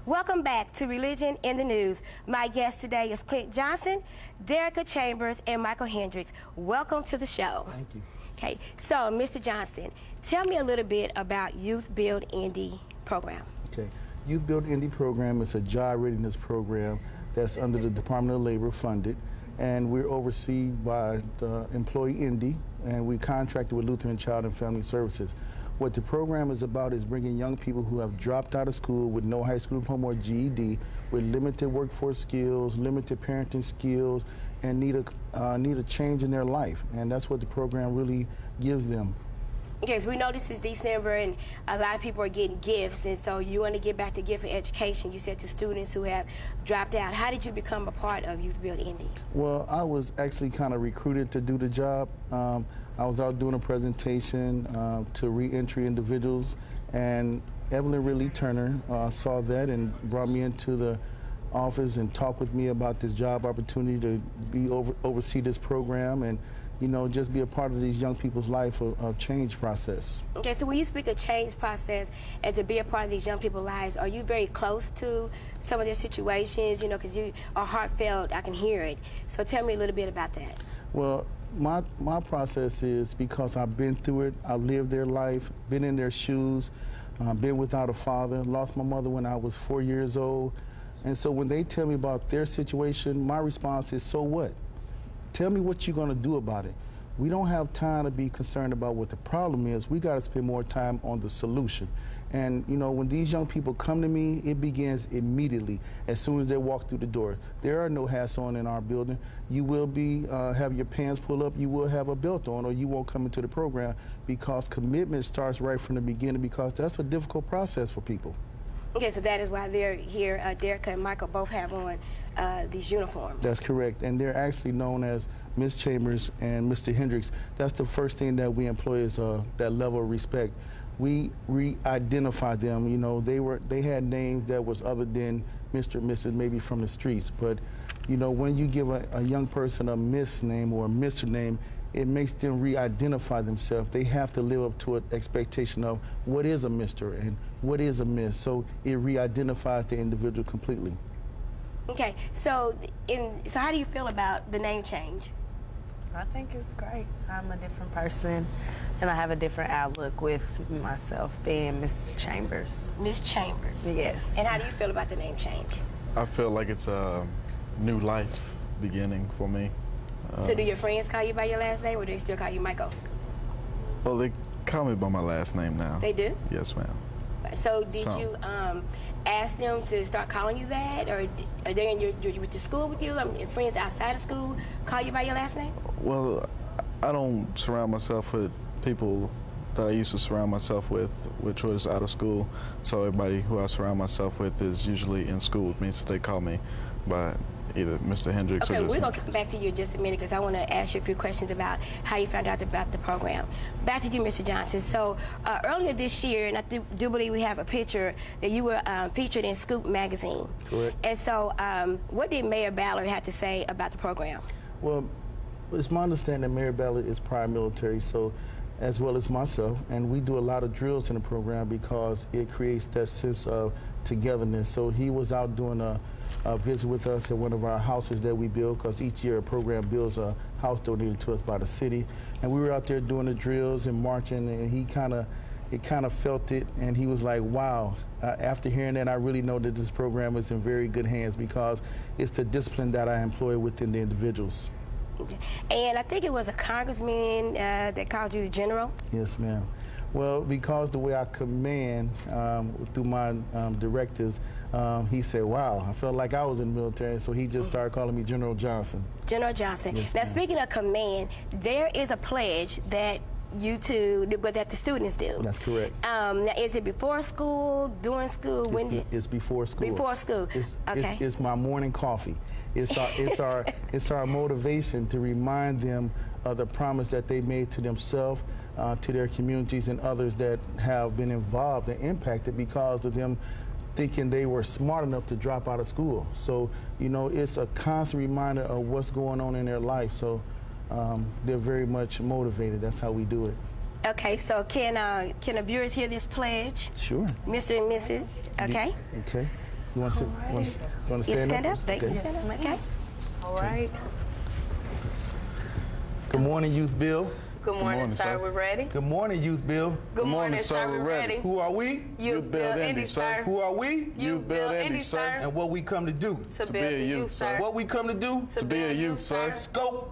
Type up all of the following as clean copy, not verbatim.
Welcome back to Religion in the News. My guest today is Clint Johnson, Derica Chambers, and Michael Hendricks. Welcome to the show. Thank you. Okay, so Mr. Johnson, tell me a little bit about Youth Build Indy program. Okay, Youth Build Indy program is a job readiness program that's under the Department of Labor funded, and we're overseen by the employee Indy, and we contracted with Lutheran Child and Family Services. What the program is about is bringing young people who have dropped out of school with no high school diploma or GED, with limited workforce skills, limited parenting skills, and need a change in their life. And that's what the program really gives them. Yes, we know this is December and a lot of people are getting gifts, and so you want to get back to gift education, you said, to students who have dropped out. How did you become a part of Youth Build Indy? Well, I was actually kind of recruited to do the job. I was out doing a presentation to reentry individuals, and Evelyn Ridley Turner saw that and brought me into the office and talked with me about this job opportunity to oversee this program and, you know, just be a part of these young people's life of change process. Okay, so when you speak of change process and to be a part of these young people's lives, are you very close to some of their situations, you know, because you are heartfelt, I can hear it. So tell me a little bit about that. Well, my process is because I've been through it, I've lived their life, been in their shoes, been without a father, lost my mother when I was 4 years old. And so when they tell me about their situation, my response is, so what? Tell me what you're going to do about it. We don't have time to be concerned about what the problem is. We got to spend more time on the solution. And, you know, when these young people come to me, it begins immediately as soon as they walk through the door. There are no hats on in our building. You will be have your pants pulled up, you will have a belt on, or you won't come into the program, because commitment starts right from the beginning, because that's a difficult process for people. Okay, so that is why they're here. Derica and Michael both have on these uniforms. That's correct, and they're actually known as Ms. Chambers and Mr. Hendricks. That's the first thing that we employ is that level of respect. We re-identify them. You know, they had names that was other than Mr. and Mrs. maybe from the streets, but you know, when you give a young person a Miss name or a Mr. name, it makes them re-identify themselves. They have to live up to an expectation of what is a Mr. and what is a Miss, so it re-identifies the individual completely. Okay, so how do you feel about the name change? I think it's great. I'm a different person, and I have a different outlook with myself being Miss Chambers. Miss Chambers? Yes. And how do you feel about the name change? I feel like it's a new life beginning for me. So do your friends call you by your last name, or do they still call you Michael? Well, they call me by my last name now. They do? Yes, ma'am. So did you ask them to start calling you that, or are they you went to school with you? I mean, friends outside of school call you by your last name? Well, I don't surround myself with people that I used to surround myself with, which was out of school. So everybody who I surround myself with is usually in school with me, so they call me by either Mr. Hendricks or just we're going to come back to you in just a minute, because I want to ask you a few questions about how you found out about the program. Back to you, Mr. Johnson. So earlier this year, and I do believe we have a picture, that you were featured in Scoop magazine. Correct. And so what did Mayor Ballard have to say about the program? Well, it's my understanding Mayor Ballard is prior military, so as well as myself, and we do a lot of drills in the program because it creates that sense of togetherness. So he was out doing a visit with us at one of our houses that we build, because each year a program builds a house donated to us by the city, and we were out there doing the drills and marching, and he kind of felt it, and he was like, wow. After hearing that, I really know that this program is in very good hands, because it's the discipline that I employ within the individuals. And I think it was a congressman that called you the general? Yes, ma'am. Well, because the way I command through my directives, he said, wow, I felt like I was in the military, so he just started calling me General Johnson. General Johnson. Yes, now, speaking of command, there is a pledge that that the students do. That's correct. Now, is it before school, during school? It's before school. Before school. It's my morning coffee. It's our motivation to remind them of the promise that they made to themselves, to their communities, and others that have been involved and impacted because of them thinking they were smart enough to drop out of school. So, you know, it's a constant reminder of what's going on in their life. So they're very much motivated. That's how we do it. Okay, so can the viewers hear this pledge? Sure. Mr. and Mrs., okay? Okay. You want to You stand up? They can Okay. stand up. Okay. All right. Good morning, Youth Bill. Good morning, sir. We're ready. Good morning, Youth Bill. Good morning, sir. We're ready. Who are we? Youth Build Indy, sir. Who are we? Youth Build Indy, sir. And what we come to do? To build a youth, sir. What we come to do? To be a youth, sir. Scope.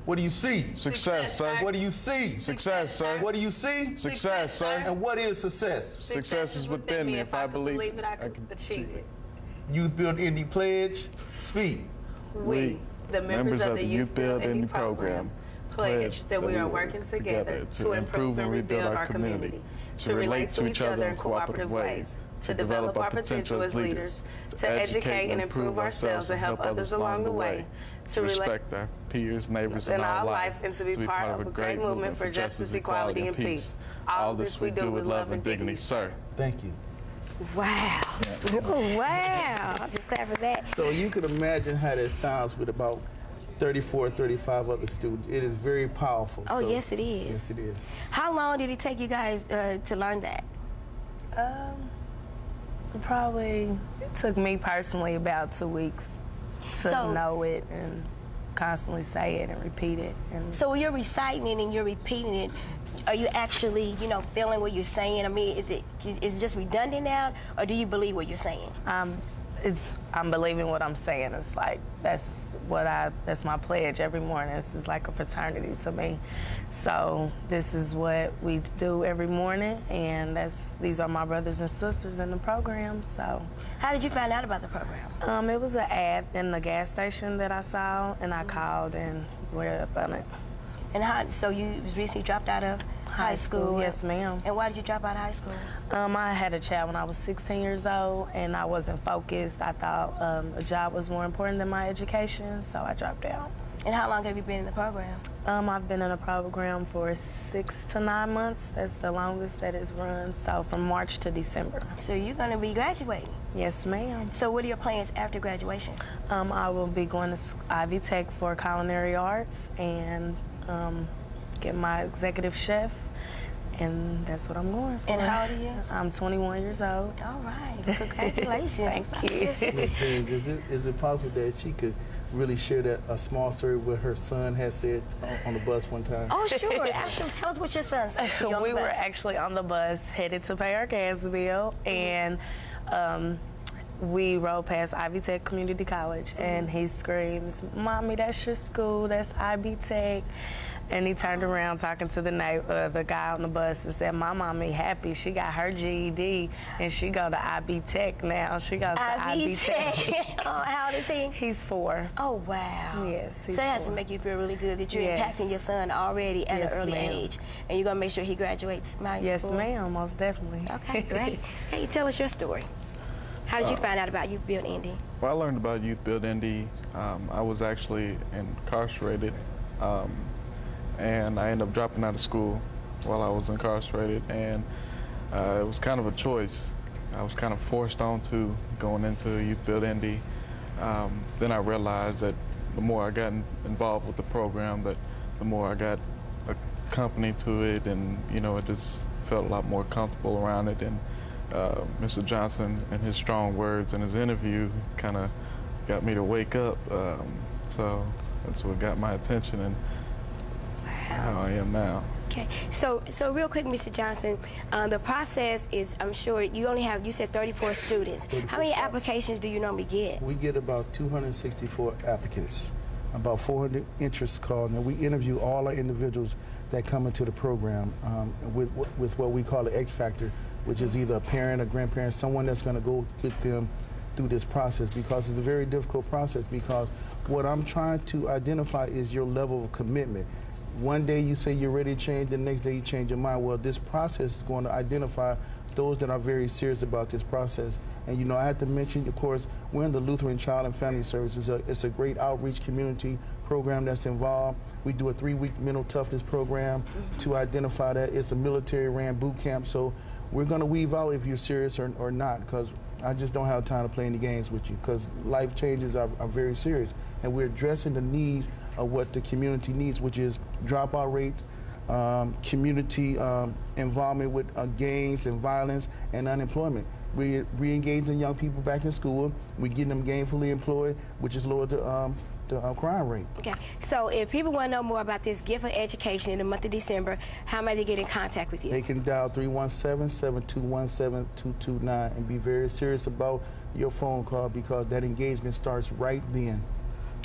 What do you see? Success, sir. What do you see? Success, sir. What do you see? Success, sir. And what is success? Success is within me. If I believe it, I can achieve it. Youth Build Indy pledge. Speak. We, the members of the Youth Build Indy program, pledge that we are working together to improve and rebuild our community, to relate to each other in cooperative ways, to develop our potential as leaders, to educate and improve ourselves and help others along the way, to respect our peers, neighbors, in our life, and to be part of a great movement for justice, equality, and peace. All this we do with love and dignity, sir. Thank you. Wow. Oh, wow. I'm just glad for that. So you can imagine how that sounds with about 34, 35 other students. It is very powerful. Oh, So, yes, it is. Yes, it is. How long did it take you guys to learn that? Probably, it took me personally about 2 weeks to So- know it and constantly say it and repeat it. And So when you're reciting it and you're repeating it, are you actually, feeling what you're saying? I mean, is it just redundant now, or do you believe what you're saying? I'm believing what I'm saying. It's like that's my pledge every morning. This is like a fraternity to me. So this is what we do every morning, and these are my brothers and sisters in the program. So How did you find out about the program? it was an ad in the gas station that I saw, and I called and read up on it. And so you recently dropped out of high school? Yes, ma'am. And why did you drop out of high school? I had a child when I was 16 years old, and I wasn't focused. I thought a job was more important than my education, so I dropped out. And how long have you been in the program? I've been in a program for 6 to 9 months. That's the longest that it's run, so from March to December. So you're going to be graduating. Yes, ma'am. So what are your plans after graduation? I will be going to Ivy Tech for culinary arts and get my executive chef, and that's what I'm going for. And how old are you? I'm 21 years old. All right. Congratulations. Thank you. Ms. James, is it possible that she could really share a small story what her son had said on the bus one time? Oh, sure. Absolutely. Tell us what your son said to you on We the were bus. actually on the bus headed to pay our gas bill, and we rode past Ivy Tech Community College, and he screams, "Mommy, that's your school, that's Ivy Tech." And he turned around talking to the guy on the bus and said, "My mommy happy. She got her GED, and she go to IB Tech now. She goes to IB Tech." Oh, how old is he? He's 4. Oh, wow. Yes, So he's it has to 4. make you feel really good that you're Yes. impacting your son already at Yes, an early ma'am. age. And you're going to make sure he graduates high Yes, school? ma'am, most definitely. Okay, great. Hey, tell us your story. How did you find out about Youth Build Indy? Well, I learned about Youth Build Indy. I was actually incarcerated, and I ended up dropping out of school while I was incarcerated, and it was kind of a choice. I was kind of forced onto going into Youth Build Indy. Then I realized that the more I got involved with the program, that the more I got accompanied to it, and it just felt a lot more comfortable around it. And Mr. Johnson and his strong words in his interview kind of got me to wake up. So that's what got my attention, and how I am now. Okay, so real quick, Mr. Johnson, the process is, I'm sure you said 34 students. 34 How many spots. applications do you normally get? We get about 264 applicants, about 400 interest calls, and we interview all our individuals that come into the program with what we call the X Factor, which is either a parent, a grandparent, someone that's going to go with them through this process, because it's a very difficult process, because what I'm trying to identify is your level of commitment. One day you say you're ready to change, the next day you change your mind. Well, this process is going to identify those that are very serious about this process. And I have to mention, of course, we're in the Lutheran Child and Family Services. It's a great outreach community program that's involved. We do a 3-week mental toughness program to identify that. It's a military-ran boot camp, so we're going to weave out if you're serious or not, because I just don't have time to play any games with you, because life changes are very serious. And we're addressing the needs of what the community needs, which is dropout rate, community involvement with gangs and violence and unemployment. we're re-engaging young people back in school. We're getting them gainfully employed, which is lowered the crime rate. Okay, so if people want to know more about this gift of education in the month of December, how might they get in contact with you? They can dial 317-721-7229 and be very serious about your phone call, because that engagement starts right then.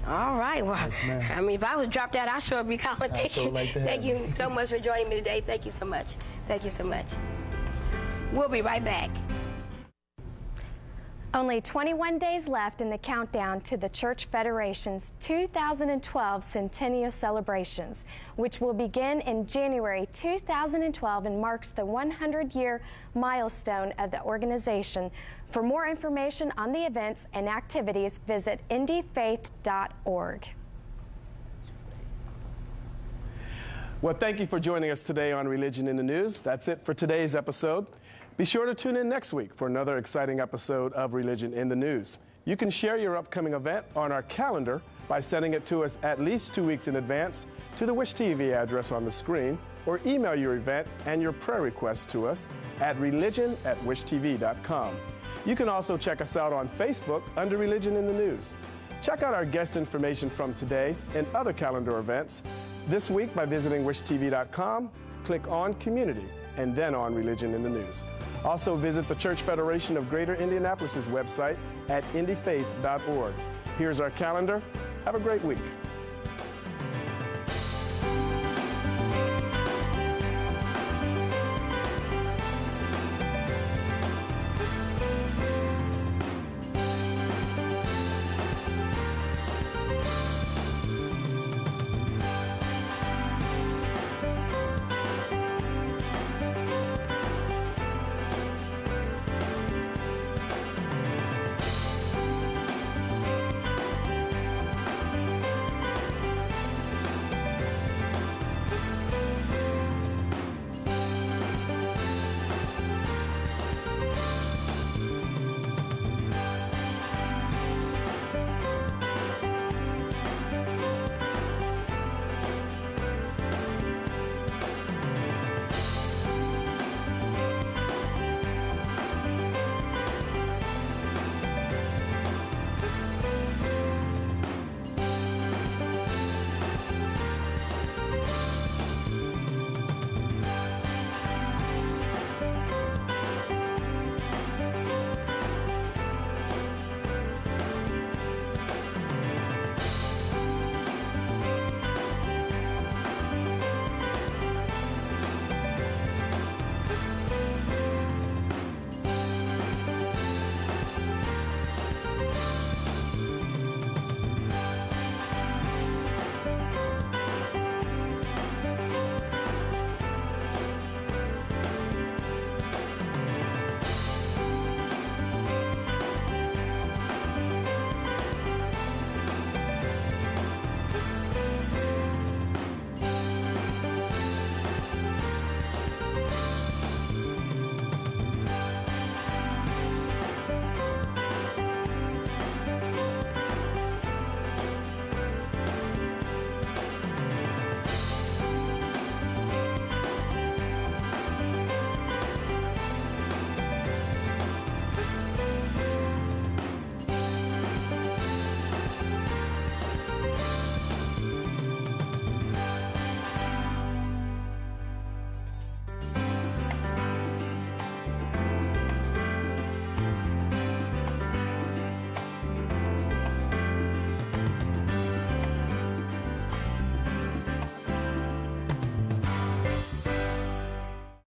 All right, well, Yes, ma'am. I mean, if I was dropped out, I sure would be calling. I'd so like to have Thank you so much for joining me today. Thank you so much. Thank you so much. We'll be right back. Only 21 days left in the countdown to the Church Federation's 2012 Centennial Celebrations, which will begin in January 2012 and marks the 100-year milestone of the organization. For more information on the events and activities, visit indyfaith.org. Well, thank you for joining us today on Religion in the News. That's it for today's episode. Be sure to tune in next week for another exciting episode of Religion in the News. You can share your upcoming event on our calendar by sending it to us at least 2 weeks in advance to the Wish TV address on the screen, or email your event and your prayer requests to us at religion@wishtv.com. You can also check us out on Facebook under Religion in the News. Check out our guest information from today and other calendar events this week by visiting wishtv.com, click on Community, and then on Religion in the News. Also visit the Church Federation of Greater Indianapolis's website at indyfaith.org. Here's our calendar. Have a great week.